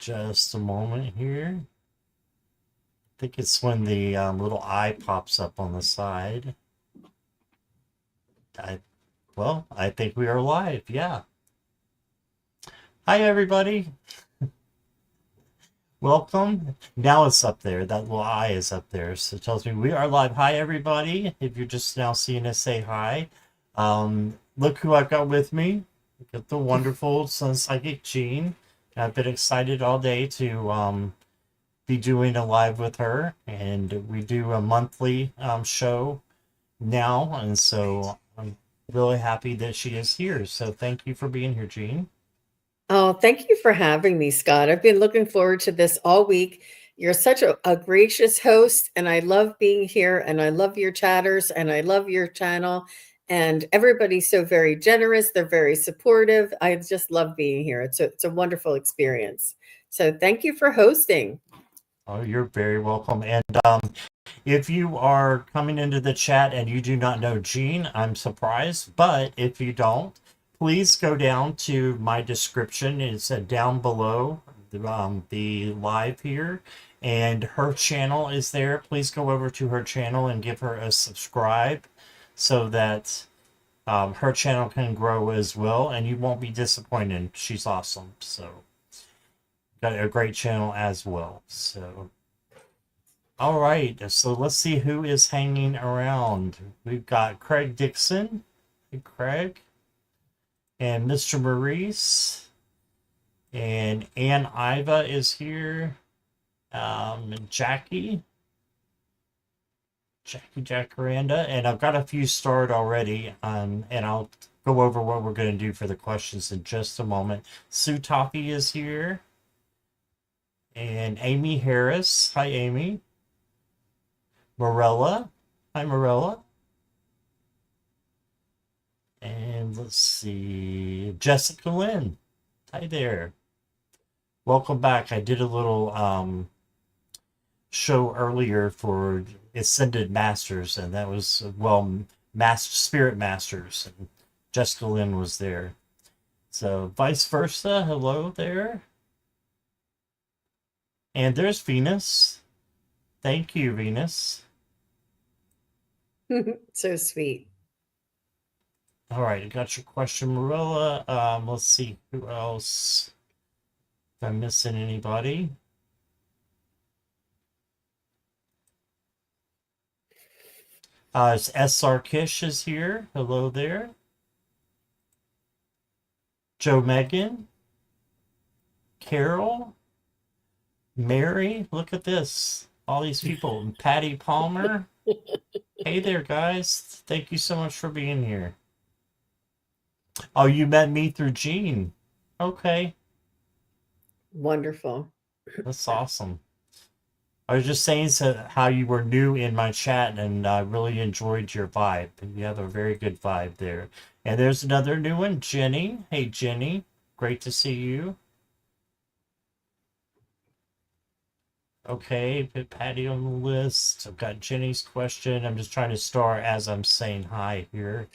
Just a moment here. I think it's when the little eye pops up on the side. I, I think we are live. Yeah. Hi, everybody. Welcome. Now it's up there. That little eye is up there. So it tells me we are live. Hi, everybody. If you're just now seeing us, say hi. Look who I've got with me. I've got the wonderful Sunpsychic Jean. I've been excited all day to be doing a live with her, and we do a monthly show now, and so I'm really happy that she is here. So thank you for being here, Jean. Oh, thank you for having me, Scott. I've been looking forward to this all week. You're such a gracious host, and I love being here, and I love your chatters, and I love your channel. And everybody's so very generous. They're very supportive. I just love being here. It's a wonderful experience. So thank you for hosting. Oh, you're very welcome. And if you are coming into the chat and you do not know Jean, I'm surprised. But if you don't, please go down to my description. It's down below the live here. And her channel is there. Please go over to her channel and give her a subscribe so that her channel can grow as well. And you won't be disappointed. She's awesome. So, got a great channel as well. So. All right, so let's see who is hanging around. We've got Craig Dixon, hey Craig, and Mr. Maurice, and Ann Iva is here, Jackie, Jacaranda, and I've got a few started already, and I'll go over what we're going to do for the questions in just a moment. Sue Toppy is here, and Amy Harris. Hi, Amy. Morella. Hi, Morella. And let's see. Jessica Lynn. Hi there. Welcome back. I did a little show earlier for Ascended Masters, and that was, Spirit Masters. And Jessica Lynn was there. So, vice versa. Hello there. And there's Venus. Thank you, Venus. So sweet. All right, I got your question, Marilla. Let's see who else. If I'm missing anybody. It's S.R. Kish is here. Hello there. Joe Megan. Carol. Mary. Look at this. All these people. Patty Palmer. Hey there, guys. Thank you so much for being here. Oh, you met me through Jean. Okay. Wonderful. That's awesome. I was just saying how you were new in my chat and I really enjoyed your vibe. You have a very good vibe there. And there's another new one, Jenny. Hey, Jenny. Great to see you. Okay, put Patty on the list. I've got Jenny's question. I'm just trying to start as I'm saying hi here.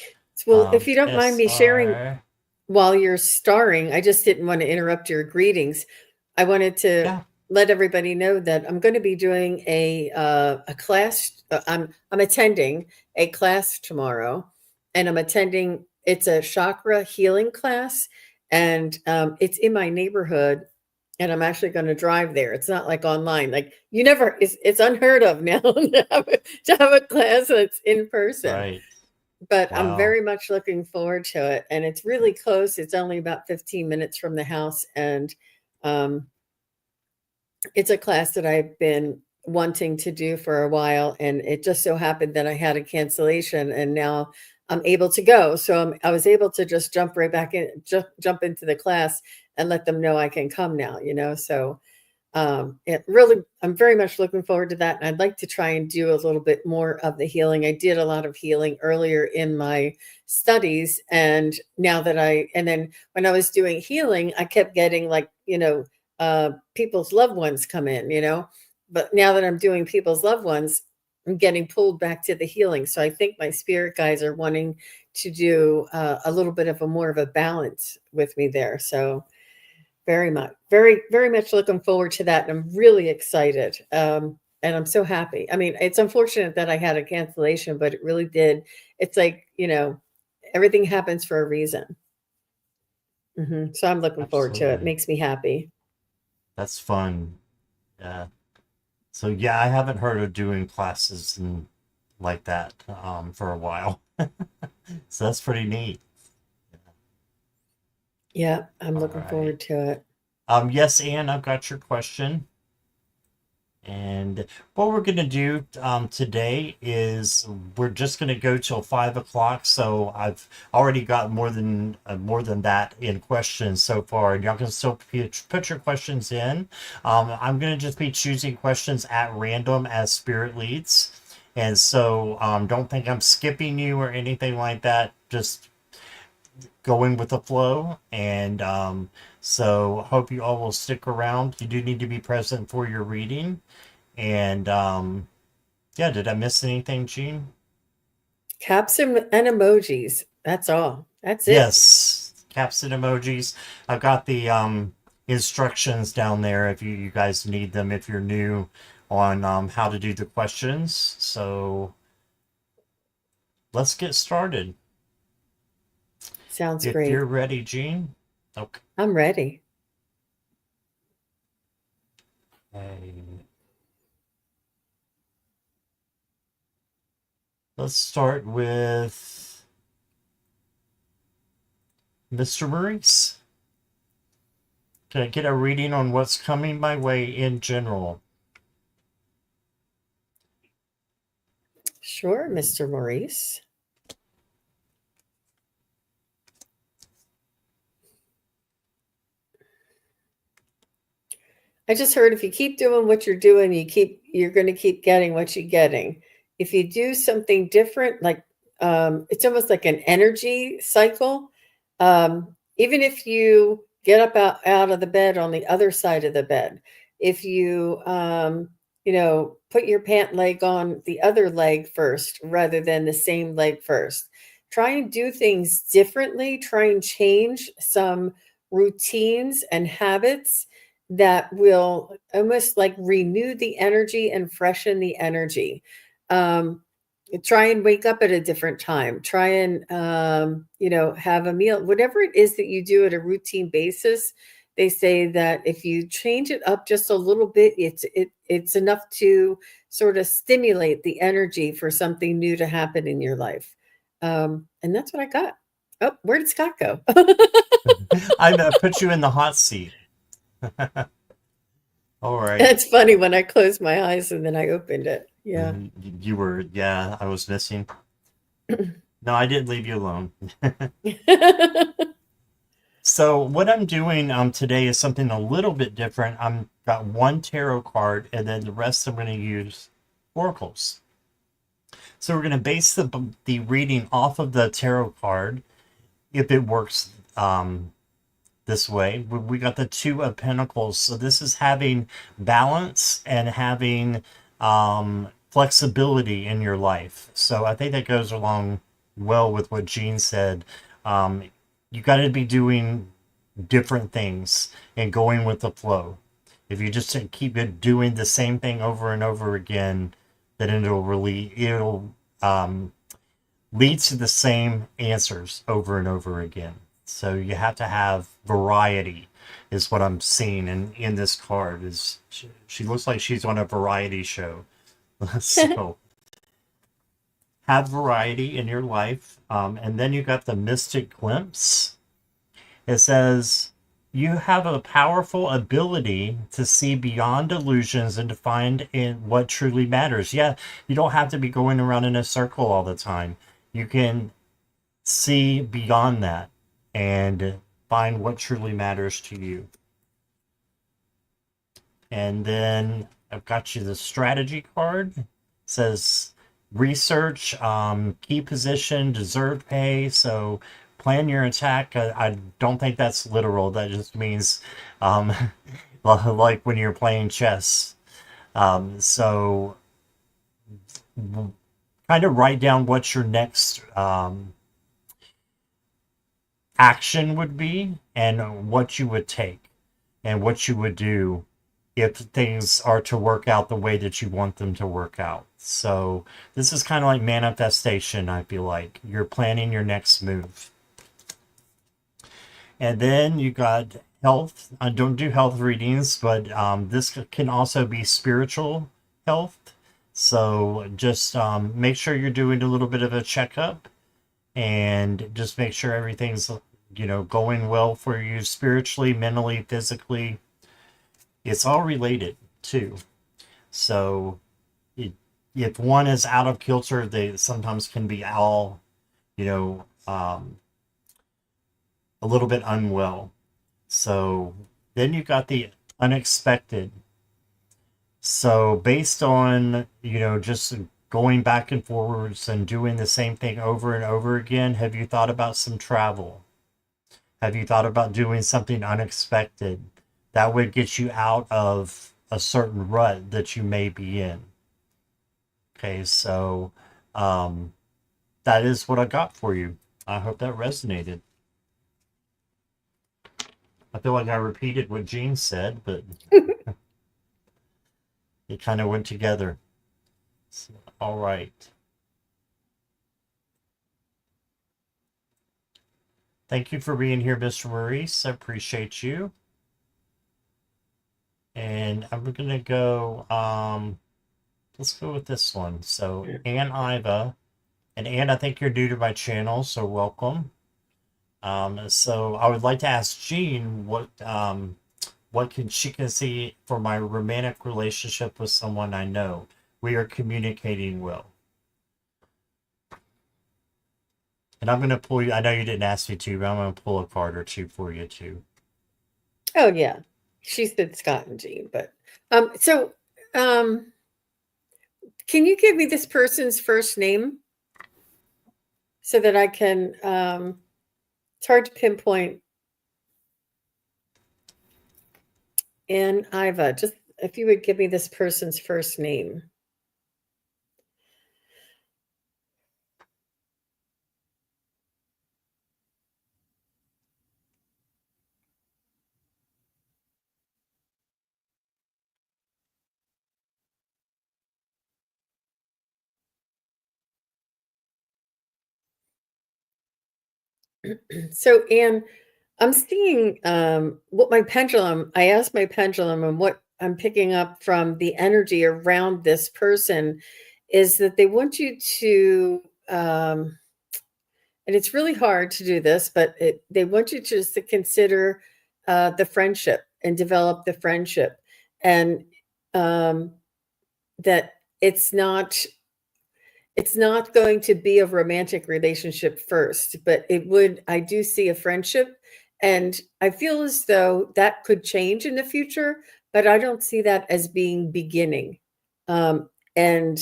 Well, if you don't mind me sharing SR. while you're starring, I just didn't want to interrupt your greetings. I wanted to Yeah. let everybody know that I'm going to be doing a class. I'm attending a class tomorrow, and I'm attending. It's a chakra healing class, and it's in my neighborhood. And I'm actually going to drive there. It's not like online. Like you never. It's unheard of now to have a class that's in person. Right. But I'm Wow. very much looking forward to it, and it's really close. It's only about 15 minutes from the house, and um, it's a class that I've been wanting to do for a while, and it just so happened that I had a cancellation, and now I'm able to go. So I was able to just jump right back in, jump into the class, and let them know I can come now. So it really, I'm very much looking forward to that. And I'd like to try and do a little bit more of the healing. I did a lot of healing earlier in my studies. And now that and then when I was doing healing, I kept getting like, people's loved ones come in. But now that I'm doing people's loved ones, I'm getting pulled back to the healing. So I think my spirit guides are wanting to do a little bit of a more of a balance with me there. So very much, very, very much looking forward to that. And I'm really excited. And I'm so happy. I mean, it's unfortunate that I had a cancellation, but it really did. It's like, everything happens for a reason. So I'm looking forward to it. Absolutely. Makes me happy. That's fun. Yeah. So yeah, I haven't heard of doing classes and like that for a while. So that's pretty neat. Yeah, I'm All looking right. forward to it. Yes, Anne, I've got your question. And what we're going to do today is we're just going to go till 5 o'clock. So I've already got more than that in questions so far, and y'all can still put your questions in. I'm going to just be choosing questions at random as Spirit leads, and so don't think I'm skipping you or anything like that. Just going with the flow, and so hope you all will stick around. You do need to be present for your reading. And yeah, did I miss anything, Gene? Caps and emojis. That's all. That's it. Yes, caps and emojis. I've got the instructions down there if you guys need them if you're new on how to do the questions. So let's get started. Sounds If you're great. ready, Gene. Okay. I'm ready. Let's start with Mr. Maurice. Can I get a reading on what's coming my way in general? Sure, Mr. Maurice. I just heard if you keep doing what you're doing, you're going to keep getting what you're getting. If you do something different, like it's almost like an energy cycle. Even if you get up out of the bed on the other side of the bed, if you put your pant leg on the other leg first rather than the same leg first, try and do things differently. Try and change some routines and habits that will almost like renew the energy and freshen the energy. Um, Try and wake up at a different time. Try and have a meal, whatever it is that you do at a routine basis. They say that if you change it up just a little bit, it's enough to sort of stimulate the energy for something new to happen in your life. And that's what I got. Oh, where did Scott go? I put you in the hot seat. All right. It's funny when I closed my eyes and then I opened it. Yeah. You were, yeah, I was missing. No, I didn't leave you alone. So what I'm doing today is something a little bit different. I'm got one tarot card, and then the rest I'm going to use oracles. So we're going to base the reading off of the tarot card, if it works this way. We got the Two of Pentacles, so this is having balance and having flexibility in your life. So I think that goes along well with what Jean said. You got to be doing different things and going with the flow. If you just keep it doing the same thing over and over again, then it'll lead to the same answers over and over again. So you have to have variety, is what I'm seeing in this card. Is she looks like she's on a variety show. So have variety in your life. And then you got the Mystic Glimpse. It says, you have a powerful ability to see beyond illusions and to find in what truly matters. Yeah, you don't have to be going around in a circle all the time. You can see beyond that and find what truly matters to you. And then I've got you the strategy card. It says research, key position, deserved pay. So plan your attack. I don't think that's literal. That just means like when you're playing chess. So kind of write down what your next action would be and what you would take. and what you would do if things are to work out the way that you want them to work out. So this is kind of like manifestation, I feel like. You're planning your next move. And then you got health. I don't do health readings, but this can also be spiritual health. So just make sure you're doing a little bit of a checkup and just make sure everything's, going well for you spiritually, mentally, physically. It's all related too. So it, if one is out of kilter, they sometimes can be all, you know, um, a little bit unwell. So then you got the unexpected. So based on, just going back and forwards and doing the same thing over and over again, have you thought about some travel? Have you thought about doing something unexpected that would get you out of a certain rut that you may be in? Okay, so um, that is what I got for you. I hope that resonated. I feel like I repeated what Jean said, but it kind of went together. So, all right. Thank you for being here, Mr. Maurice. I appreciate you. And I'm going to go, let's go with this one. So, Ann Iva. And Ann, I think you're new to my channel, so welcome. So I would like to ask Jean what can she can see for my romantic relationship with someone I know. We are communicating well. And I'm gonna pull you. I know you didn't ask me to, but I'm gonna pull a card or two for you too. Oh yeah, she said Scott and Jean, but so can you give me this person's first name so that I can? It's hard to pinpoint. And Iva, just if you would give me this person's first name. So, Anne, I'm seeing what my pendulum, I asked my pendulum, and what I'm picking up from the energy around this person is that they want you to, and it's really hard to do this, but they want you just to consider the friendship and develop the friendship. And um, that it's not going to be a romantic relationship first, but I do see a friendship. And I feel as though that could change in the future, but I don't see that as being beginning. And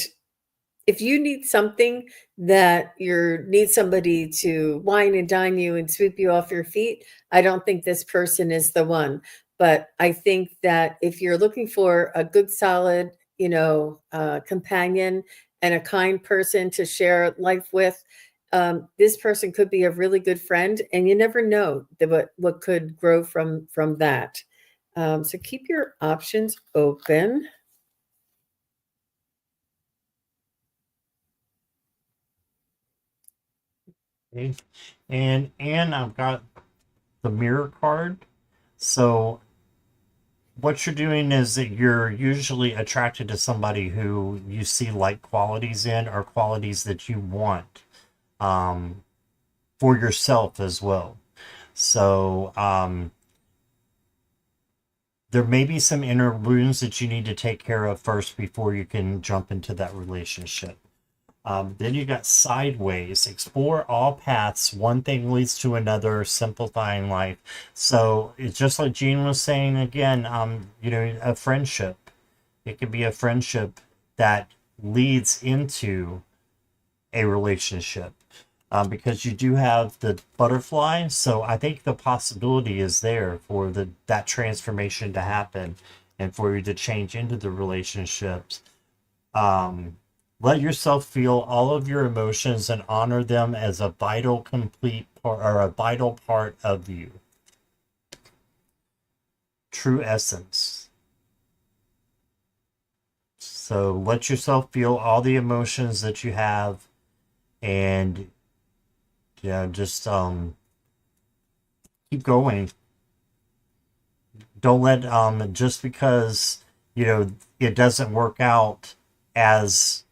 if you need something that you need somebody to wine and dine you and sweep you off your feet, I don't think this person is the one. But I think that if you're looking for a good, solid, companion and a kind person to share life with, this person could be a really good friend, and you never know what could grow from that. So keep your options open. Okay. And I've got the mirror card. So what you're doing is that you're usually attracted to somebody who you see like qualities in or qualities that you want for yourself as well. So there may be some inner wounds that you need to take care of first before you can jump into that relationship. Then you got sideways. Explore all paths. One thing leads to another, simplifying life. So it's just like Jean was saying again, a friendship. It could be a friendship that leads into a relationship. Because you do have the butterfly, so I think the possibility is there for that transformation to happen and for you to change into the relationships. Let yourself feel all of your emotions and honor them as a vital, complete part or a vital part of you. true essence. So let yourself feel all the emotions that you have, and yeah, just keep going. Don't let just because it doesn't work out as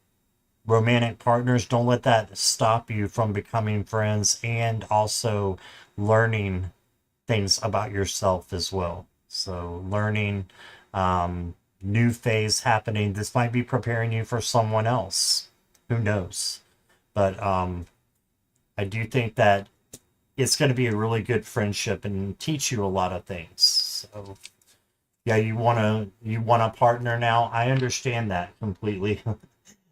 romantic partners, don't let that stop you from becoming friends and also learning things about yourself as well. So learning new phase happening. This might be preparing you for someone else. Who knows? But I do think that it's going to be a really good friendship and teach you a lot of things. So yeah, you want a partner now. I understand that completely.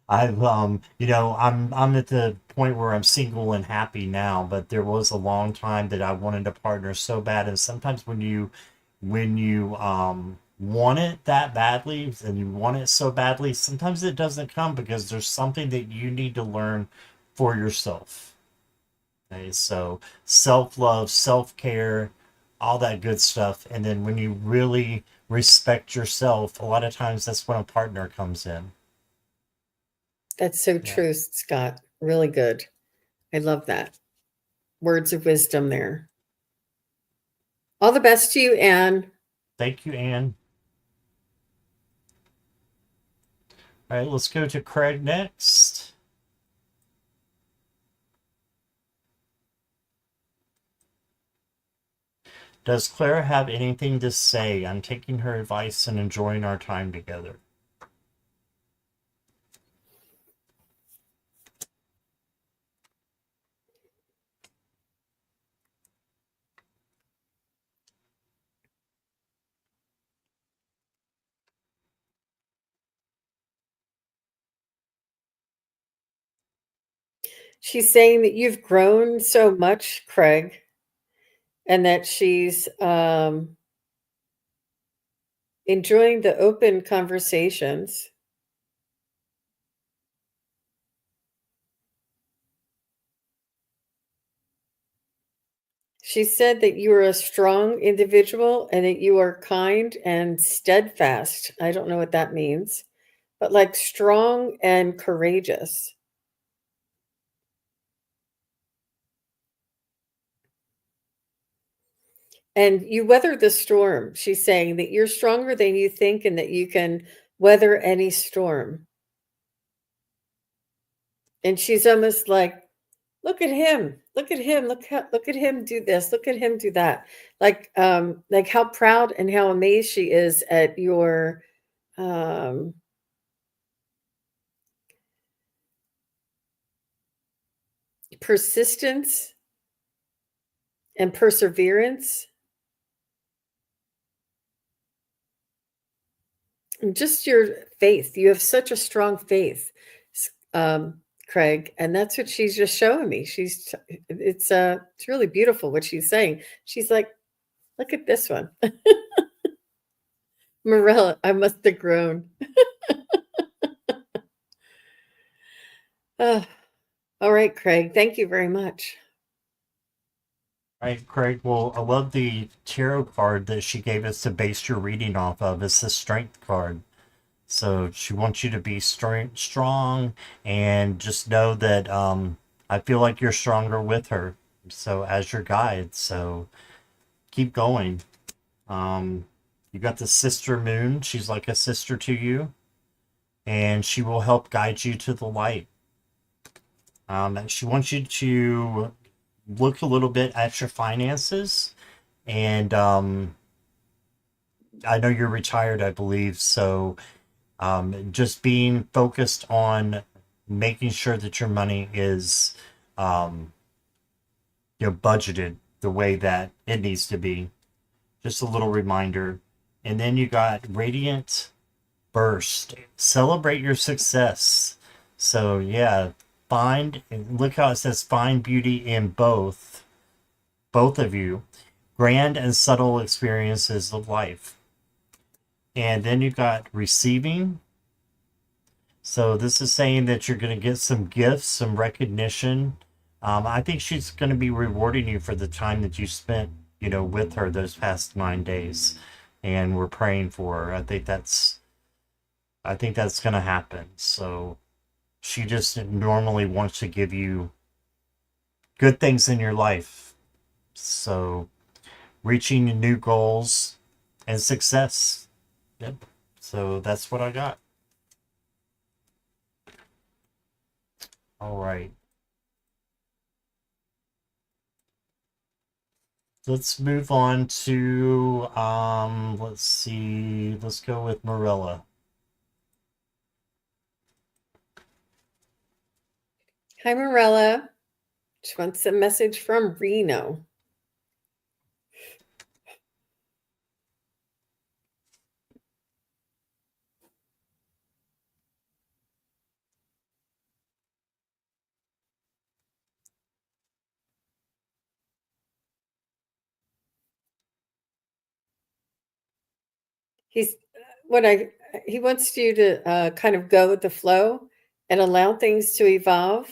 I've I'm at the point where I'm single and happy now, but there was a long time that I wanted a partner so bad. And sometimes when you want it that badly and you want it so badly, sometimes it doesn't come because there's something that you need to learn for yourself. Okay, so self-love, self-care, all that good stuff. And then when you really respect yourself, a lot of times that's when a partner comes in. That's so Yeah. true, Scott. Really good. I love that. Words of wisdom there. All the best to you, Anne. Thank you, Anne. All right, let's go to Craig next. Does Clara have anything to say? I'm taking her advice and enjoying our time together. She's saying that you've grown so much, Craig, and that she's enjoying the open conversations. She said that you are a strong individual and that you are kind and steadfast. I don't know what that means, but like strong and courageous. And you weather the storm. She's saying that you're stronger than you think and that you can weather any storm. And she's almost like, look at him. Look at him. Look at him do this. Look at him do that. Like how proud and how amazed she is at your um persistence and perseverance and just your faith. You have such a strong faith, Craig, and that's what she's just showing me. It's really beautiful what she's saying. She's like, look at this one. Morella, I must have grown. Oh, all right, Craig. Thank you very much. All right, Craig. Well, I love the tarot card that she gave us to base your reading off of. It's the strength card. So she wants you to be strong and just know that I feel like you're stronger with her. So as your guide. So keep going. You got the sister moon. She's like a sister to you, and she will help guide you to the light. And she wants you to look a little bit at your finances, and I know you're retired, I believe, so just being focused on making sure that your money is um, budgeted the way that it needs to be. Just a little reminder. And then you got radiant burst. Celebrate your success. So yeah, find look how it says find beauty in both of you. Grand and subtle experiences of life. And then you got receiving. So this is saying that you're going to get some gifts, some recognition. I think she's going to be rewarding you for the time that you spent, with her those past 9 days. and we're praying for her. I think that's going to happen. So she just normally wants to give you good things in your life. So reaching new goals and success. Yep. So that's what I got. All right. Let's move on to let's see. Let's go with Marilla. Hi, Morella. She wants a message from Reno. He's what I he wants you to kind of go with the flow and allow things to evolve.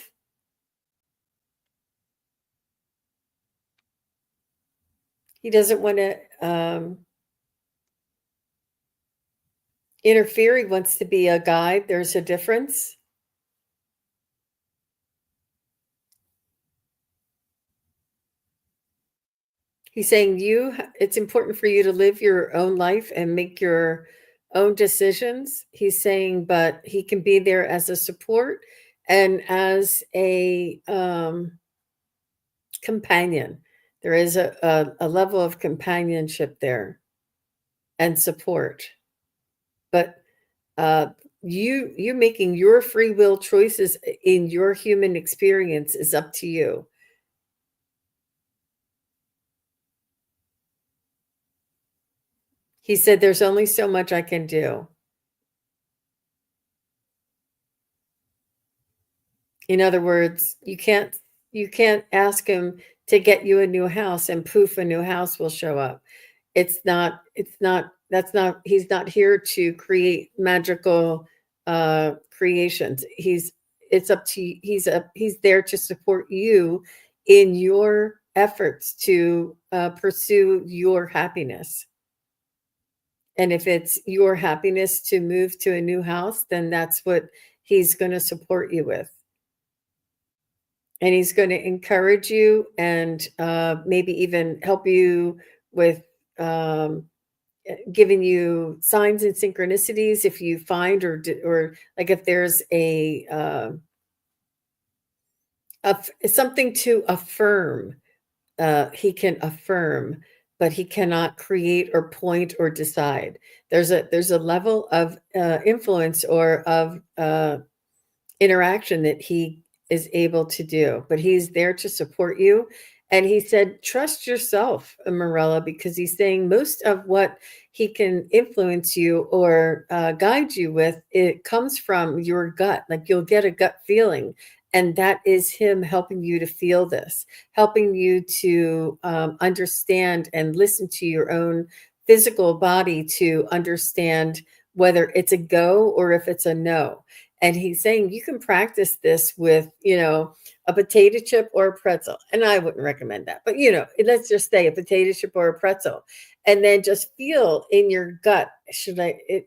He doesn't want to interfere. He wants to be a guide. There's a difference. He's saying it's important for you to live your own life and make your own decisions. He's saying, but he can be there as a support and as a companion. There is a level of companionship there and support. But you making your free will choices in your human experience is up to you. He said, there's only so much I can do. In other words, you can't ask him to get you a new house and poof, a new house will show up. That's not he's not here to create magical creations. It's up to he's there to support you in your efforts to pursue your happiness. And if it's your happiness to move to a new house, then that's what he's going to support you with. And he's going to encourage you and maybe even help you with giving you signs and synchronicities if you find or like if there's something to affirm. He can affirm, but he cannot create or point or decide. There's a level of influence or of interaction that he is able to do, but he's there to support you. And he said, trust yourself, Morella, because he's saying most of what he can influence you or guide you with, it comes from your gut. Like you'll get a gut feeling. And that is him helping you to feel this, helping you to understand and listen to your own physical body to understand whether it's a go or if it's a no. And he's saying you can practice this with, a potato chip or a pretzel. And I wouldn't recommend that, but let's just say a potato chip or a pretzel. And then just feel in your gut,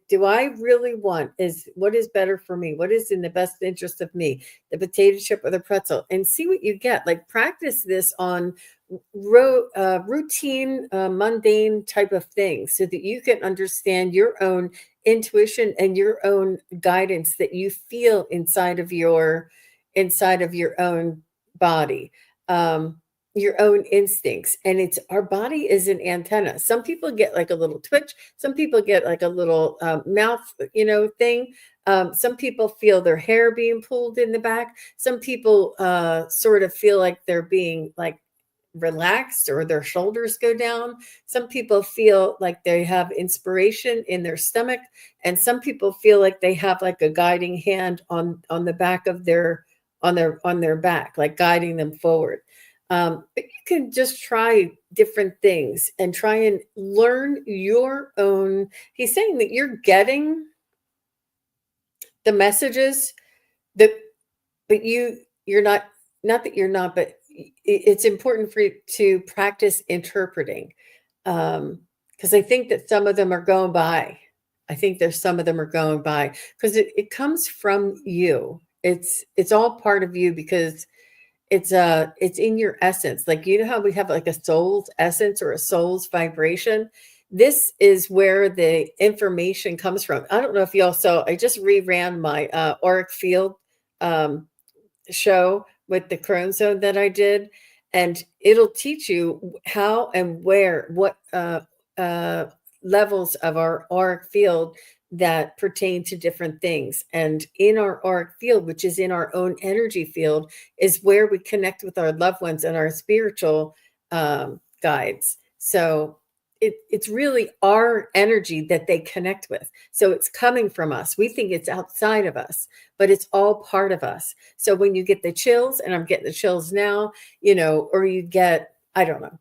do I really want what is better for me? What is in the best interest of me? The potato chip or the pretzel, and see what you get. Like practice this on routine, mundane type of things so that you can understand your own intuition and your own guidance that you feel inside of your own body, your own instincts. And it's our body is an antenna. Some people get like a little twitch, some people get like a little mouth thing. Some people feel their hair being pulled in the back. Some people sort of feel like they're being like relaxed or their shoulders go down. Some people feel like they have inspiration in their stomach, and some people feel like they have like a guiding hand on the back of their on their back, like guiding them forward. But you can just try different things and try and learn your own. He's saying that you're getting the messages that, but you're not that you're not, but it's important for you to practice interpreting, because because I think that some of them are going by. I think there's some of them are going by because it comes from you. It's all part of you because it's in your essence. Like, you know how we have like a soul's essence or a soul's vibration? This is where the information comes from. I don't know if y'all saw, I just reran my auric field um, show with the Crone Zone that I did, and it'll teach you how and where, what uh, levels of our auric field that pertain to different things. And in our auric field, which is in our own energy field, is where we connect with our loved ones and our spiritual guides. So it's really our energy that they connect with. So it's coming from us. We think it's outside of us, but it's all part of us. So when you get the chills, and I'm getting the chills now, or you get, I don't know,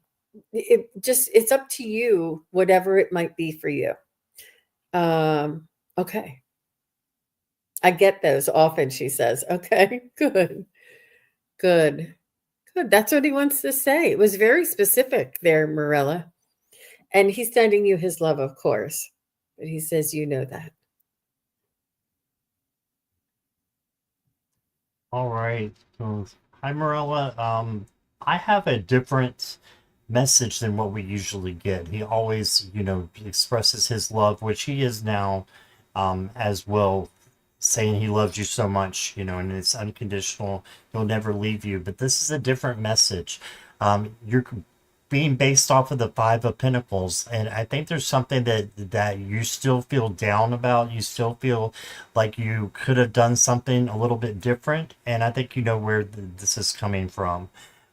it's up to you, whatever it might be for you. Okay. I get those often, she says. Okay, good, good, good. That's what he wants to say. It was very specific there, Morella. And he's sending you his love, of course. But he says, you know that. All right. So, hi, Marilla. I have a different message than what we usually get. He always, expresses his love, which he is now, as well, saying he loves you so much, and it's unconditional. He'll never leave you. But this is a different message. You're being based off of the Five of Pentacles, and I think there's something that you still feel down about. You still feel like you could have done something a little bit different, and I think you know where this is coming from.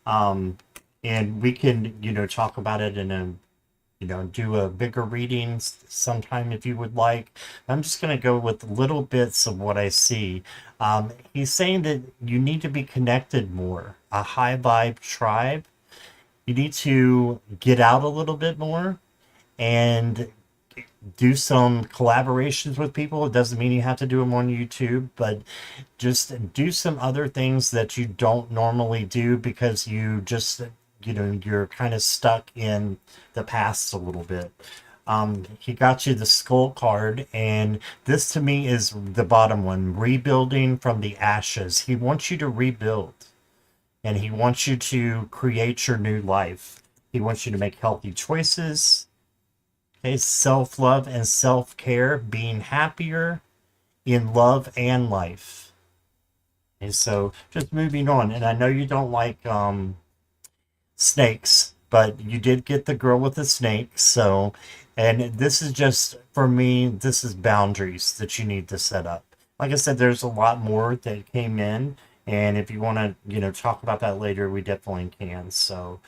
Um, and we can, talk about it in a, do a bigger reading sometime if you would like. I'm just going to go with little bits of what I see. He's saying that you need to be connected more, a high vibe tribe. You need to get out a little bit more and do some collaborations with people. It doesn't mean you have to do them on YouTube, but just do some other things that you don't normally do because you just, you're kind of stuck in the past a little bit. He got you the skull card, and this to me is the bottom one, rebuilding from the ashes. He wants you to rebuild, and he wants you to create your new life. He wants you to make healthy choices. Okay, self-love and self-care, being happier in love and life. And so just moving on. And I know you don't like snakes, but you did get the girl with the snake. So, and this is just, for me, this is boundaries that you need to set up. Like I said, there's a lot more that came in. And if you want to, talk about that later, we definitely can. So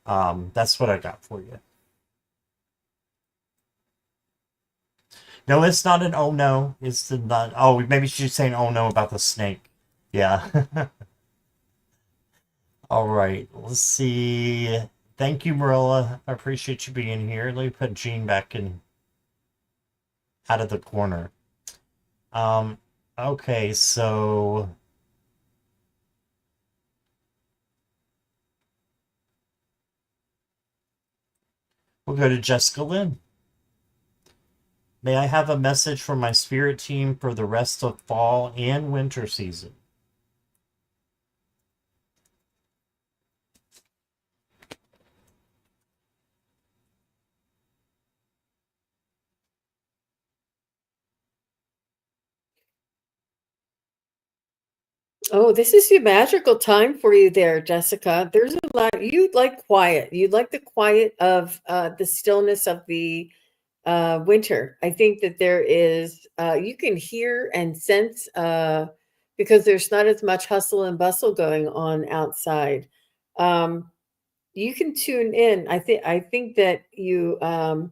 that's what I got for you. No, it's not an oh no. It's not. Oh, maybe she's saying oh no about the snake. Yeah. All right. Let's see. Thank you, Marilla. I appreciate you being here. Let me put Jean back in out of the corner. Um. Okay. So we'll go to Jessica Lynn. May I have a message from my spirit team for the rest of fall and winter season? Oh, this is a magical time for you there, Jessica. There's a lot. You like quiet. You like the quiet of the stillness of the winter. I think that there is, you can hear and sense because there's not as much hustle and bustle going on outside. Um, you can tune in. I think that you I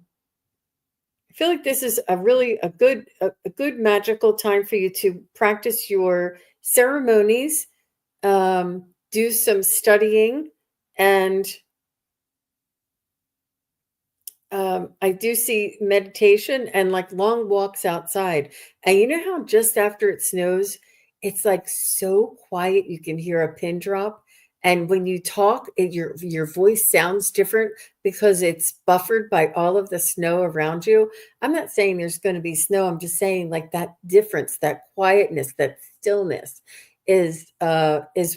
feel like this is a good magical time for you to practice your ceremonies, do some studying, and I do see meditation and like long walks outside. And you know how just after it snows, it's like so quiet you can hear a pin drop, And when you talk, your voice sounds different because it's buffered by all of the snow around you. I'm not saying there's going to be snow. I'm just saying like that difference, that quietness, that stillness is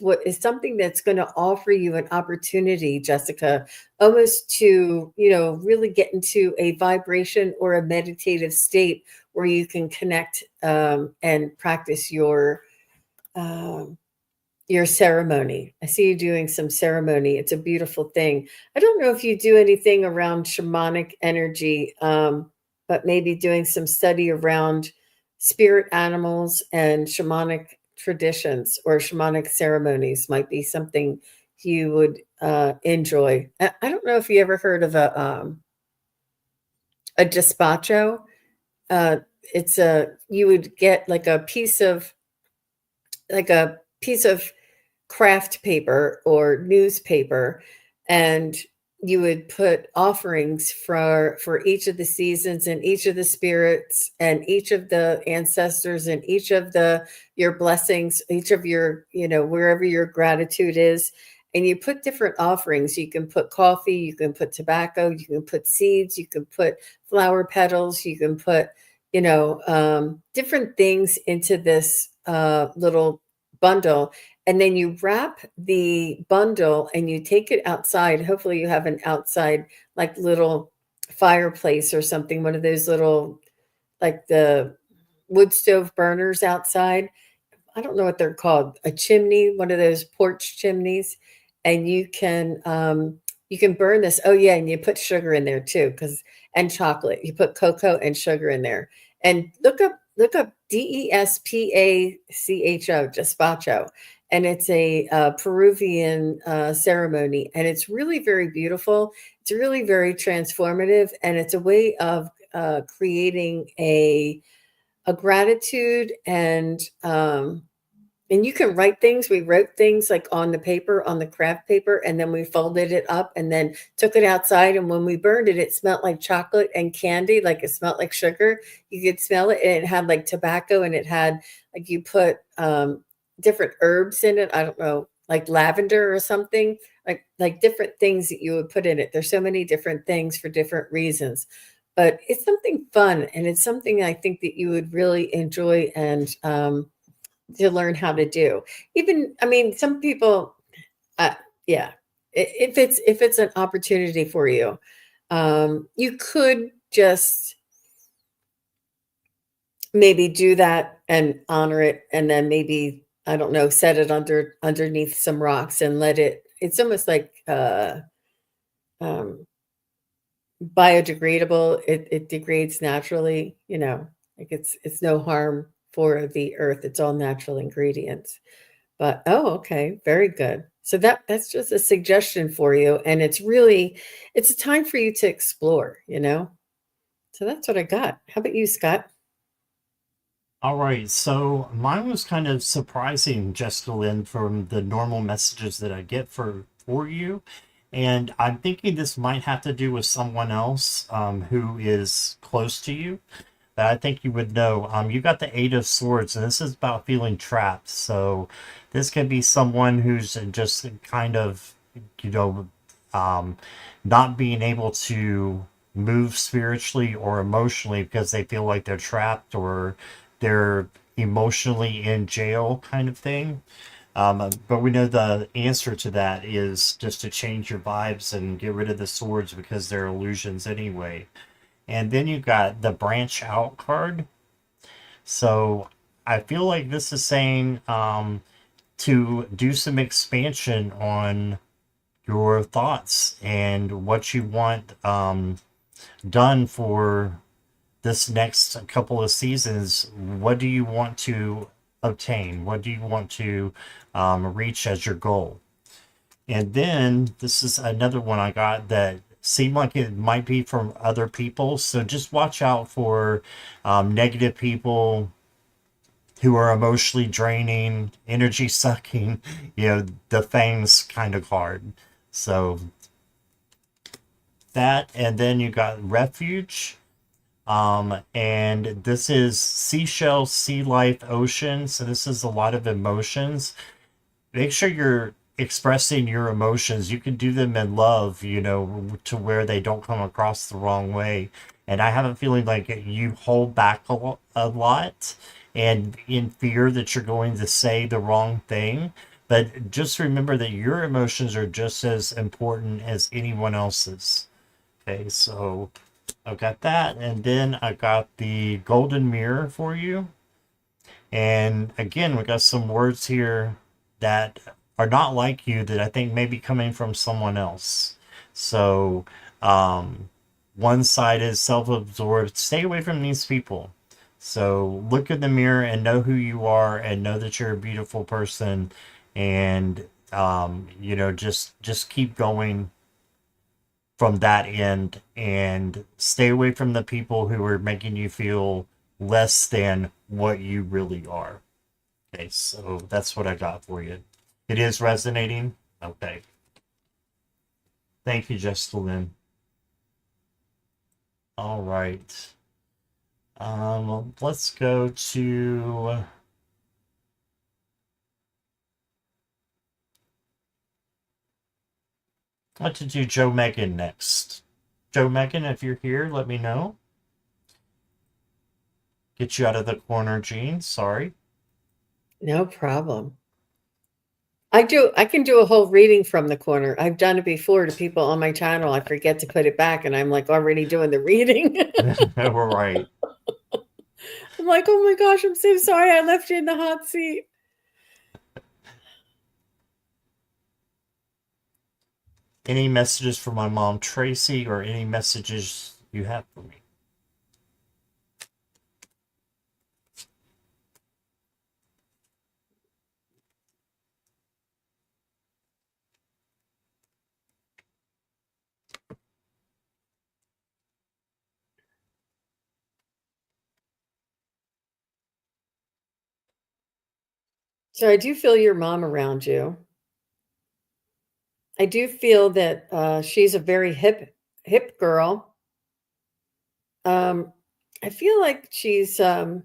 what is something that's going to offer you an opportunity, Jessica, almost to, really get into a vibration or a meditative state where you can connect and practice um, your ceremony. I see you doing some ceremony. It's a beautiful thing. I don't know if you do anything around shamanic energy, but maybe doing some study around spirit animals and shamanic traditions or shamanic ceremonies might be something you would enjoy. I don't know if you ever heard of a despacho. It's a you would get like a piece of craft paper or newspaper, and you would put offerings for each of the seasons and each of the spirits and each of the ancestors and each of the your blessings, each of your, wherever your gratitude is. And you put different offerings. You can put coffee, you can put tobacco, you can put seeds, you can put flower petals, you can put, different things into this little bundle, and then you wrap the bundle and you take it outside. Hopefully you have an outside like little fireplace or something, one of those little like the wood stove burners outside. I don't know what they're called, a chimney, one of those porch chimneys, and you can burn this. Oh yeah, and you put sugar in there too, because and chocolate. You put cocoa and sugar in there. And look up DESPACHO, despacho, and it's a Peruvian ceremony, and it's really very beautiful. It's really very transformative, and it's a way of creating a gratitude and you can write things. We wrote things like on the paper, on the craft paper, and then we folded it up and then took it outside. And when we burned it, it smelled like chocolate and candy, like it smelled like sugar. You could smell it, and it had like tobacco, and it had like you put different herbs in it. I don't know, like lavender or something, like different things that you would put in it. There's so many different things for different reasons. But it's something fun, and it's something I think that you would really enjoy and to learn how to do. Even, I mean, some people, uh, yeah, if it's an opportunity for you, you could just maybe do that and honor it, and then maybe I don't know, set it underneath some rocks and let it. It's almost like um, biodegradable. It degrades naturally. Like it's no harm for the earth. It's all natural ingredients. But oh, okay, very good. So that's just a suggestion for you, and it's a time for you to explore. So that's what I got. How about you, Scott? All right, so mine was kind of surprising, Jessica Lynn, from the normal messages that I get for you. And I'm thinking this might have to do with someone else who is close to you that I think you would know. You got the Eight of Swords, and this is about feeling trapped. So this could be someone who's just kind of, you know, um, not being able to move spiritually or emotionally because they feel like they're trapped or they're emotionally in jail, kind of thing. But we know the answer to that is just to change your vibes and get rid of the swords because they're illusions anyway. And then you got the branch out card. So I feel like this is saying to do some expansion on your thoughts and what you want done for this next couple of seasons. What do you want to obtain? What do you want to reach as your goal? And then this is another one I got that seemed like it might be from other people. So just watch out for negative people who are emotionally draining, energy sucking, the fangs kind of card. So that, and then you got refuge. And this is seashell, sea life, ocean. So this is a lot of emotions. Make sure you're expressing your emotions, you can do them in love, to where they don't come across the wrong way. And I have a feeling like you hold back a lot and in fear that you're going to say the wrong thing. But just remember that your emotions are just as important as anyone else's. Okay, so I've got that. And then I got the golden mirror for you. And again, we got some words here that are not like you that I think may be coming from someone else. So, one side is self absorbed. Stay away from these people. So, look in the mirror and know who you are and know that you're a beautiful person. And, just keep going from that end and stay away from the people who are making you feel less than what you really are. Okay, so that's what I got for you. It is resonating. Okay. Thank you, Justin. All right. Let's go to what to do Joe Megan next. Joe Megan, if you're here, let me know. Get you out of the corner, Gene. Sorry. No problem. I can do a whole reading from the corner. I've done it before to people on my channel. I forget to put it back and I'm like already doing the reading. We're right. I'm like, oh my gosh, I'm so sorry I left you in the hot seat. Any messages for my mom, Tracy, or any messages you have for me? So I do feel your mom around you. I do feel that she's a very hip girl. I feel like she was um,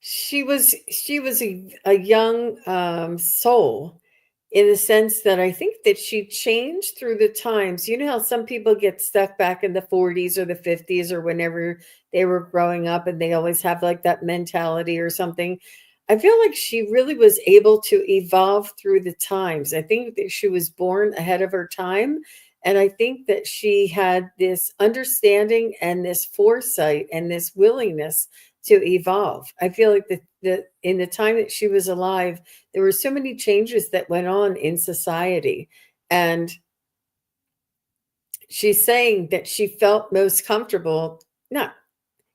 she was a young soul in the sense that I think that she changed through the times. You know how some people get stuck back in the 40s or the 50s or whenever they were growing up and they always have like that mentality or something. I feel like she really was able to evolve through the times. I think that she was born ahead of her time. And I think that she had this understanding and this foresight and this willingness to evolve. I feel like the in the time that she was alive, there were so many changes that went on in society. And she's saying that she felt most comfortable, not,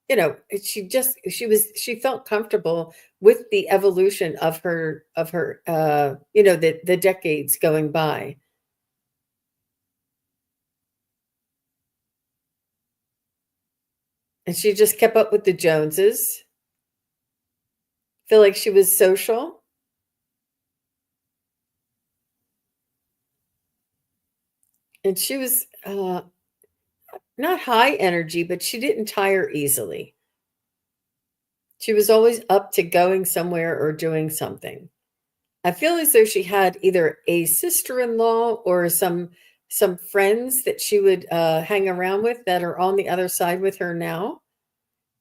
she felt comfortable with the evolution of her the decades going by. And she just kept up with the Joneses. Feel like she was social. And she was not high energy, but she didn't tire easily. She was always up to going somewhere or doing something. I feel as though she had either a sister-in-law or some friends that she would hang around with that are on the other side with her now.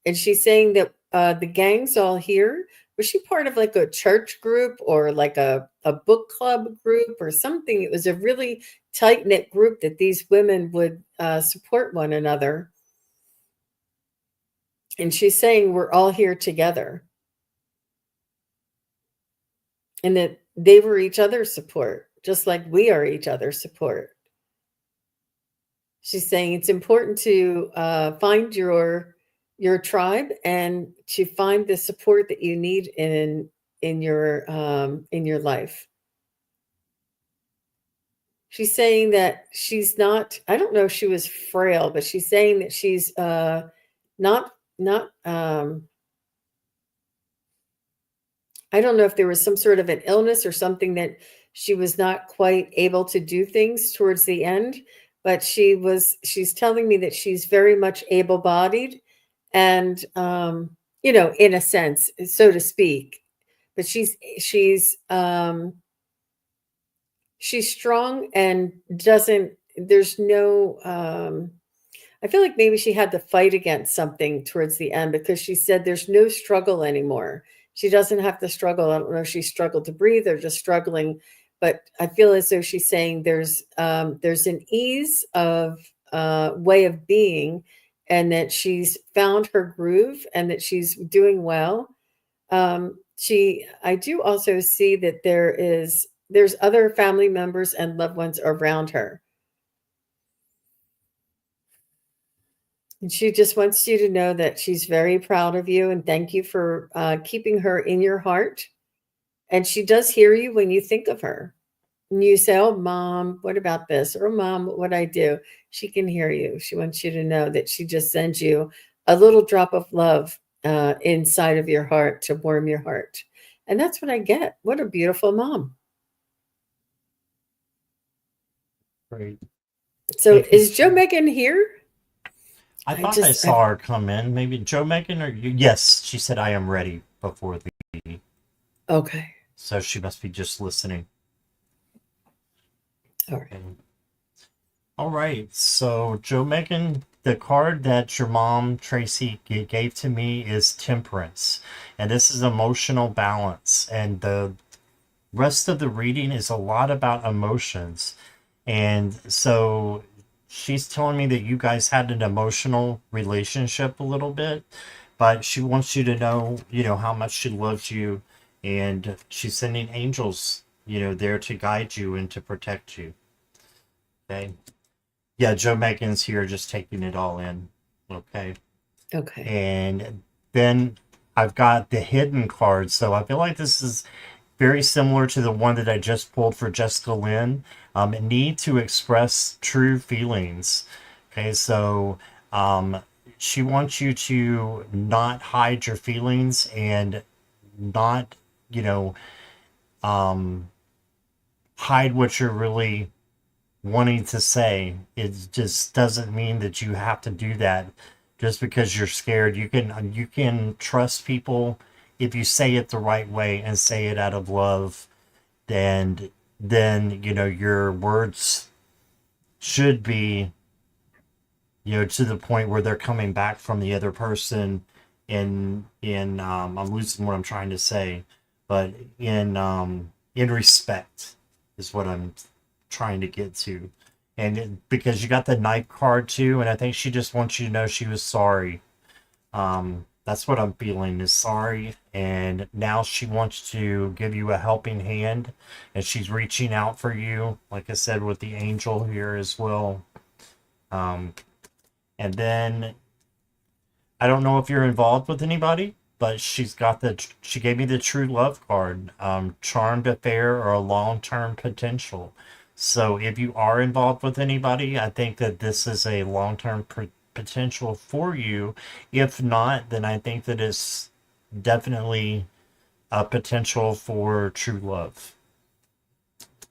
And she's saying that the gang's all here. Was she part of like a church group or like a book club group or something? It was a really tight-knit group that these women would support one another. And she's saying we're all here together. And that they were each other's support, just like we are each other's support. She's saying it's important to find your tribe and to find the support that you need in your life. She's saying that she's not. I don't know if she was frail, but she's saying that she's not. I don't know if there was some sort of an illness or something that she was not quite able to do things towards the end, but she's telling me that she's very much able-bodied and in a sense, so to speak. But she's strong and doesn't. There's no. I feel like maybe she had to fight against something towards the end because she said there's no struggle anymore. She doesn't have to struggle. I don't know if she struggled to breathe or just struggling, but I feel as though she's saying there's an ease of way of being, and that she's found her groove and that she's doing well. I do also see that there's other family members and loved ones around her. And she just wants you to know that she's very proud of you and thank you for keeping her in your heart. And she does hear you when you think of her. And you say, "Oh, mom, what about this?" Or, "Oh, mom, what would I do?" She can hear you. She wants you to know that she just sends you a little drop of love inside of your heart to warm your heart. And that's what I get. What a beautiful mom. Great. So Thank you. is Joe Megan here? I I thought I just, saw her come in. Maybe Joe Megan or you? Yes, she said I am ready before the. okay. So she must be just listening. All right. Okay. All right. So Joe Megan, the card that your mom Tracy gave to me is Temperance, and this is emotional balance. And the rest of the reading is a lot about emotions. And so she's telling me that you guys had an emotional relationship a little bit, but she wants you to know, how much she loves you, and she's sending angels, there to guide you and to protect you. Okay. Yeah, Joe Megan's here just taking it all in. Okay. Okay. And then I've got the hidden card. So I feel like this is very similar to the one that I just pulled for Jessica Lynn. Need to express true feelings. Okay, so um, she wants you to not hide your feelings and not, you know, um, hide what you're really wanting to say. It just doesn't mean that you have to do that just because you're scared. You can trust people if you say it the right way and say it out of love. And then your words should be to the point where they're coming back from the other person in I'm losing what I'm trying to say, but in respect is what I'm trying to get to. And because you got the knife card too, and I think she just wants you to know she was sorry. That's what I'm feeling, is sorry, and now she wants to give you a helping hand, and she's reaching out for you, like I said, with the angel here as well. Um, and then I don't know if you're involved with anybody, but she gave me the true love card, charmed affair or a long-term potential. So if you are involved with anybody, I think that this is a long-term potential for you. If not, then I think that it's definitely a potential for true love.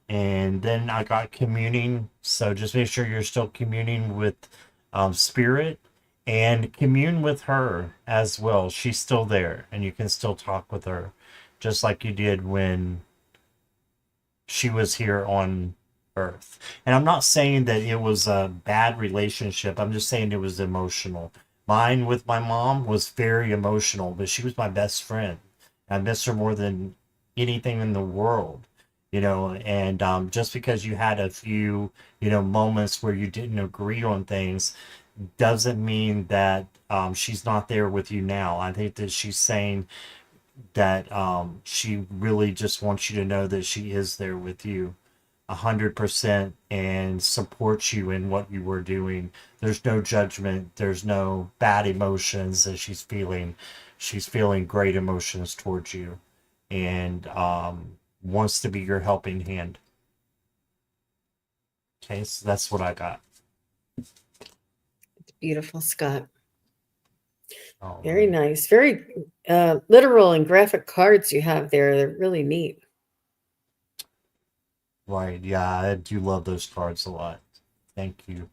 And then I got communing. So just make sure you're still communing with spirit, and commune with her as well. She's still there and you can still talk with her just like you did when she was here on earth. And I'm not saying that it was a bad relationship. I'm just saying it was emotional. Mine with my mom was very emotional, but she was my best friend. I miss her more than anything in the world, and just because you had a few, moments where you didn't agree on things doesn't mean that she's not there with you now. I think that she's saying that she really just wants you to know that she is there with you 100% and supports you in what you were doing. There's no judgment. There's no bad emotions that she's feeling. She's feeling great emotions towards you, and wants to be your helping hand. Okay, so that's what I got. It's beautiful, Scott. All Very right. nice. Very literal and graphic cards you have there. They're really neat. Right. Yeah, I do love those cards a lot. Thank you.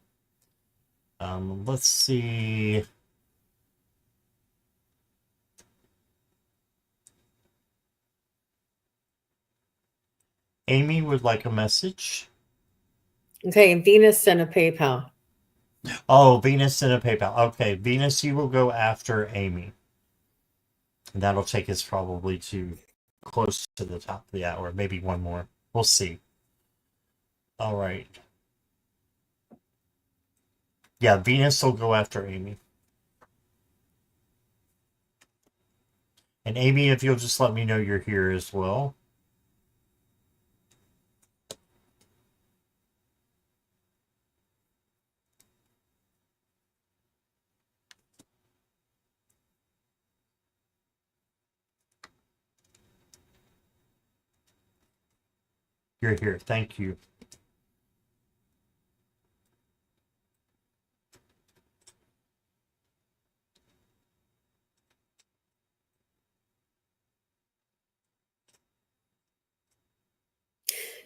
Let's see. Amy would like a message. Okay, and Venus sent a PayPal. Oh, Venus in a PayPal. Okay, Venus, you will go after Amy. And that'll take us probably to close to the top of the hour, maybe one more. We'll see. All right. Yeah, Venus will go after Amy. And Amy, if you'll just let me know you're here as well. You're here. Thank you.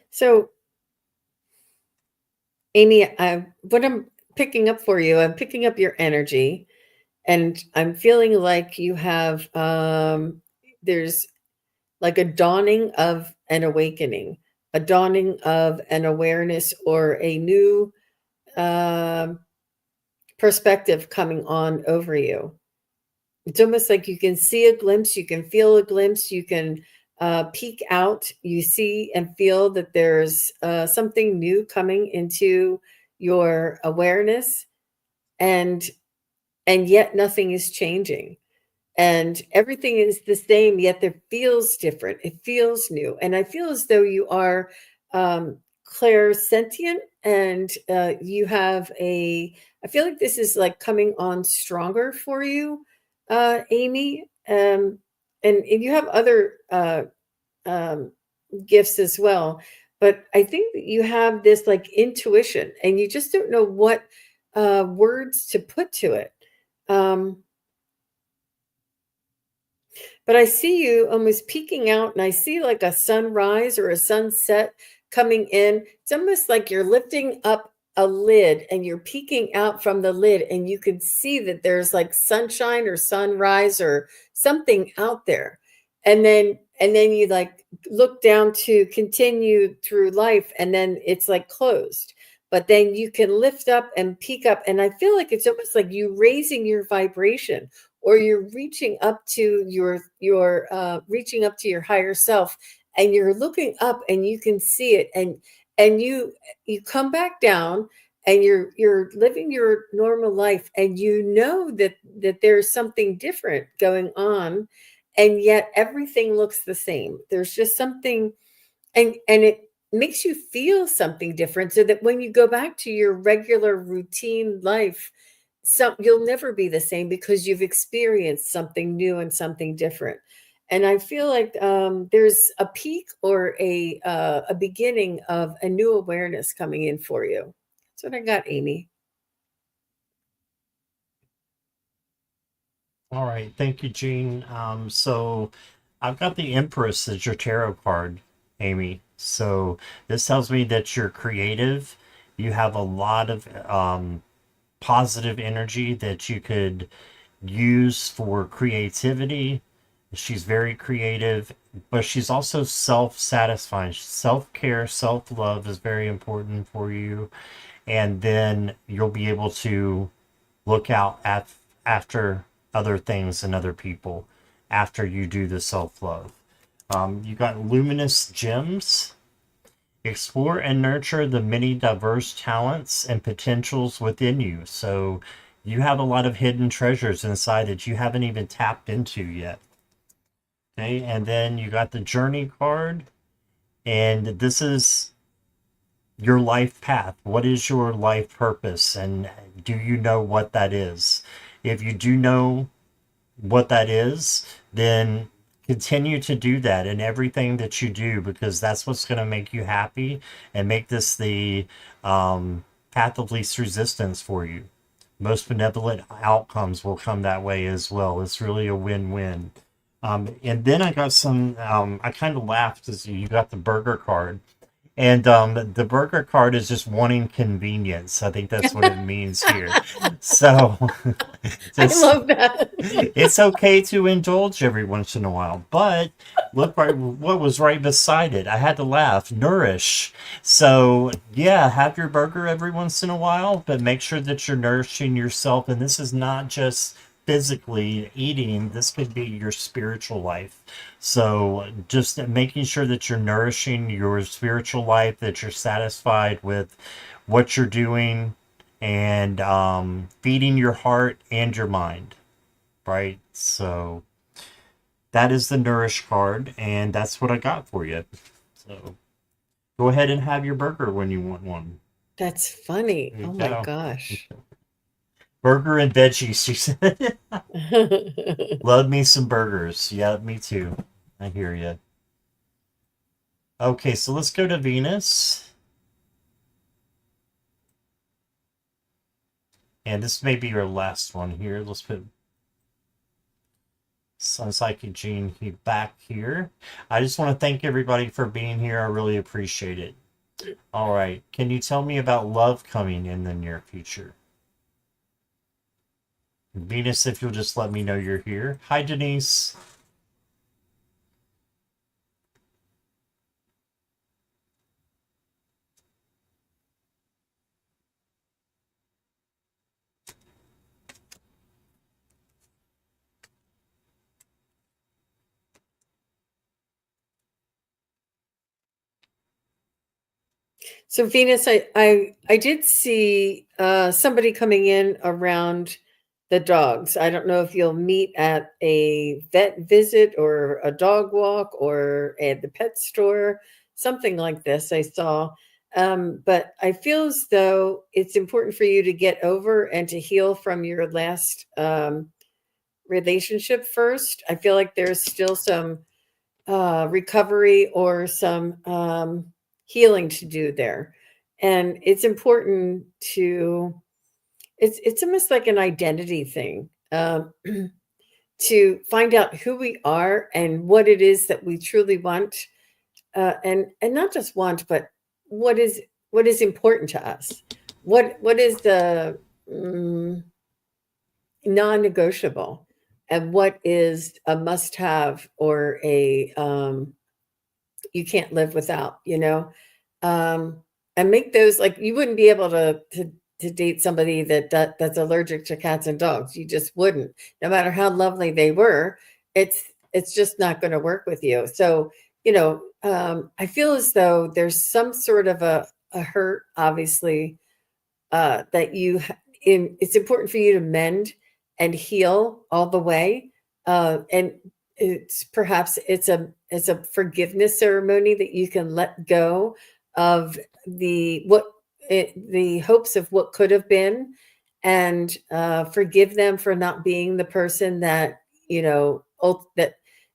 So, Amy, what I'm picking up for you, I'm picking up your energy, and I'm feeling like you have there's like a dawning of an awakening, a dawning of an awareness, or a new um perspective coming on over you. It's almost like you can see a glimpse, you can feel a glimpse, you can peek out, you see and feel that there's something new coming into your awareness, and yet nothing is changing, and everything is the same, yet it feels different, it feels new, and I feel as though you are clairsentient, and you have a, I feel like this is like coming on stronger for you, Amy, and you have other um, gifts as well, but I think that you have this like intuition, and you just don't know what words to put to it. um, but I see you almost peeking out, and I see like a sunrise or a sunset coming in. It's almost like you're lifting up a lid and you're peeking out from the lid, and you can see that there's like sunshine or sunrise or something out there. And then you like look down to continue through life, and then it's like closed. But then you can lift up and peek up, and I feel like it's almost like you raising your vibration, or you're reaching up to your reaching up to your higher self, and you're looking up and you can see it, and you come back down, and you're living your normal life, and you know that there's something different going on, and yet everything looks the same. There's just something, and it makes you feel something different, so that when you go back to your regular routine life, you'll never be the same, because you've experienced something new and something different. And I feel like there's a peak, or a beginning of a new awareness coming in for you. That's what I got, Amy. All right. Thank you, Jean. So I've got the Empress as your tarot card, Amy. So this tells me that you're creative. You have a lot of positive energy that you could use for creativity. She's very creative, but she's also self-satisfying. Self-care, self-love is very important for you. And then you'll be able to look out at after other things and other people after you do the self-love. You got luminous gems. Explore and nurture the many diverse talents and potentials within you. So you have a lot of hidden treasures inside that you haven't even tapped into yet. Okay, and then you got the journey card, and this is your life path. What is your life purpose, and do you know what that is? If you do know what that is, then continue to do that in everything that you do, because that's what's going to make you happy and make this the path of least resistance for you. Most benevolent outcomes will come that way as well. It's really a win-win. And then I got some, I kind of laughed as you got the burger card. And the burger card is just wanting convenience. I think that's what it means here. So I just love that. it's okay to indulge every once in a while, but look right what was right beside it. I had to laugh. Nourish. So yeah, have your burger every once in a while, but make sure that you're nourishing yourself. And this is not just physically eating, this could be your spiritual life. So just making sure that you're nourishing your spiritual life, that you're satisfied with what you're doing, and feeding your heart and your mind, right? So that is the Nourish card, and that's what I got for you. So go ahead and have your burger when you want one. That's funny. There you Oh my go. gosh. Burger and veggies, she said. Love me some burgers. Yeah, me too. I hear you. Okay, so let's go to Venus. And this may be your last one here. Let's put Sunpsychic Gene back here. I just want to thank everybody for being here. I really appreciate it. All right. Can you tell me about love coming in the near future? Venus, if you'll just let me know you're here. Hi, Denise. So Venus, I did see somebody coming in around the dogs. I don't know if you'll meet at a vet visit or a dog walk or at the pet store, something like this. I saw, but I feel as though it's important for you to get over and to heal from your last relationship first. I feel like there's still some recovery or some healing to do there. And it's important to, it's almost like an identity thing, to find out who we are and what it is that we truly want, and not just want, but what is what is important to us. What is the non-negotiable, and what is a must-have or a you can't live without, um, and make those like you wouldn't be able to date somebody that's allergic to cats and dogs. You just wouldn't, no matter how lovely they were. It's just not going to work with you. So I feel as though there's some sort of a hurt, obviously, that it's important for you to mend and heal all the way, and it's a forgiveness ceremony that you can let go of the hopes of what could have been, and forgive them for not being the person that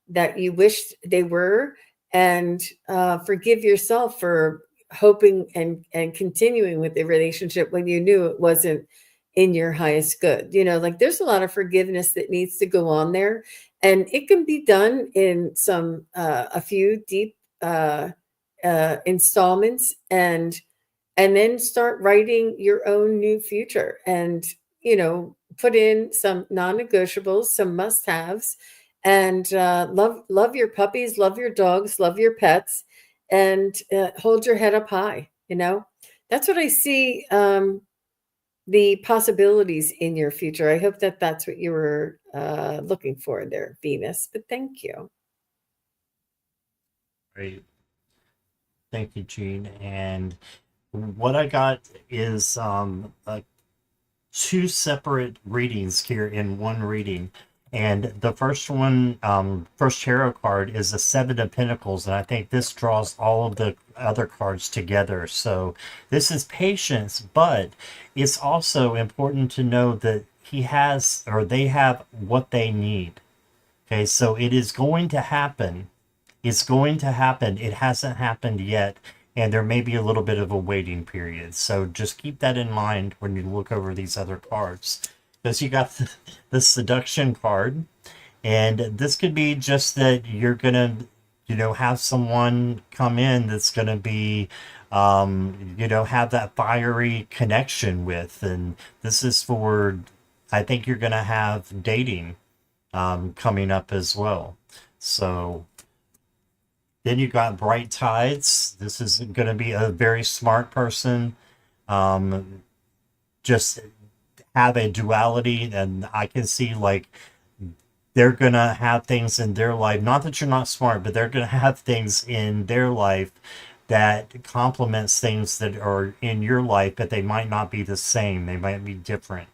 that you wished they were, and forgive yourself for hoping and continuing with the relationship when you knew it wasn't in your highest good. Like there's a lot of forgiveness that needs to go on there, and it can be done in a few deep installments, and then start writing your own new future, and put in some non-negotiables, some must-haves, and love your puppies, love your dogs, love your pets, and hold your head up high. That's what I see, the possibilities in your future. I hope that that's what you were looking for there, Venus, but thank you. Great. Thank you, Gene. And what I got is two separate readings here in one reading. And the first one, first tarot card is the Seven of Pentacles. And I think this draws all of the other cards together. So this is patience, but it's also important to know that he has, or they have what they need. Okay, so it is going to happen. It's going to happen. It hasn't happened yet. And there may be a little bit of a waiting period. So just keep that in mind when you look over these other cards. Because you got the seduction card. And this could be just that you're going to have someone come in that's going to be, have that fiery connection with. And this is for, I think you're going to have dating coming up as well. So then you got bright tides. This is going to be a very smart person. Um, just have a duality, and I can see like they're gonna have things in their life. Not that you're not smart, but they're gonna have things in their life that complements things that are in your life, but they might not be the same. They might be different.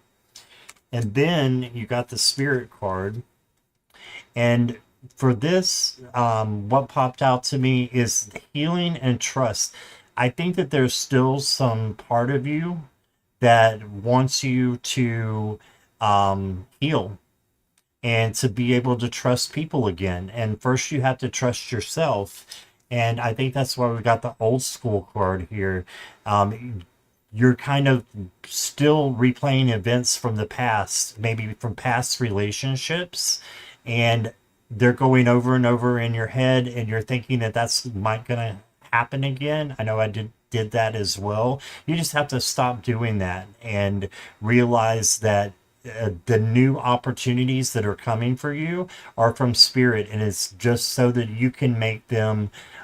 And then you got the spirit card, and for this, what popped out to me is healing and trust. I think that there's still some part of you that wants you to heal and to be able to trust people again. And first, you have to trust yourself. And I think that's why we got the old school card here. You're kind of still replaying events from the past, maybe from past relationships, and they're going over and over in your head, and you're thinking that that's might gonna happen again. I know I did that as well. You just have to stop doing that and realize that the new opportunities that are coming for you are from spirit, and it's just so that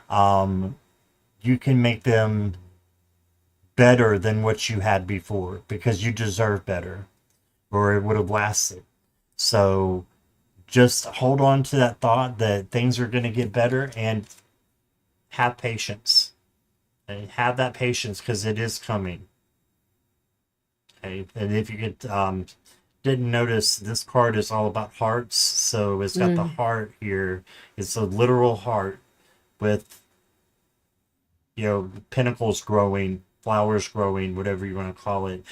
um, you can make them better than what you had before because you deserve better or it would have lasted. So just hold on to that thought that things are going to get better and have patience and have that patience because it is coming. Okay. And if you could, didn't notice, this card is all about hearts. So it's got the Mm. heart here. It's a literal heart with, pinnacles growing, flowers growing, whatever you want to call it.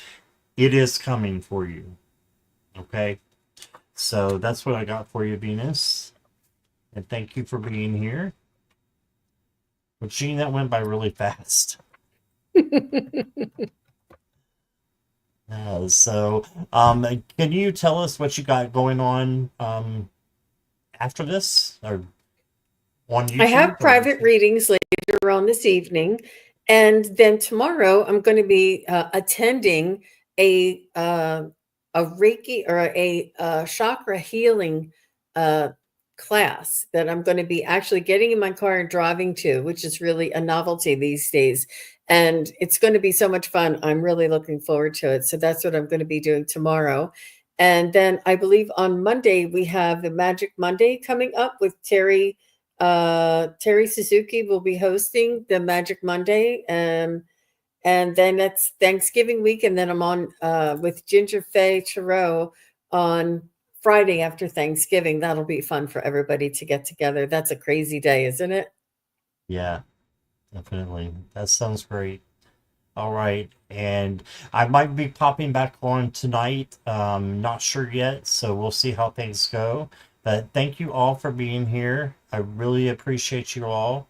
It is coming for you. Okay. So that's what I got for you, Venus. And thank you for being here. But Gene, that went by really fast. Can you tell us what you got going on after this or on I YouTube have or private readings later on this evening, and then tomorrow I'm going to be attending a uh, a Reiki or a chakra healing uh, class that I'm going to be actually getting in my car and driving to, which is really a novelty these days. And it's going to be so much fun. I'm really looking forward to it. So that's what I'm going to be doing tomorrow. And then I believe on Monday we have the Magic Monday coming up with Terry Suzuki will be hosting the Magic Monday, and then that's Thanksgiving week, and then I'm on with Ginger Faye Tarot on Friday after Thanksgiving. That'll be fun for everybody to get together. That's a crazy day, isn't it? yeah, definitely. That sounds great. All right. And I might be popping back on tonight. Not sure yet, so we'll see how things go. But thank you all for being here. I really appreciate you all.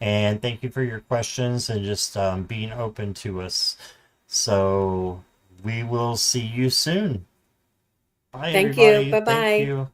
And thank you for your questions and just being open to us. So we will see you soon. Bye, Thank you. everybody. Bye Thank bye. you.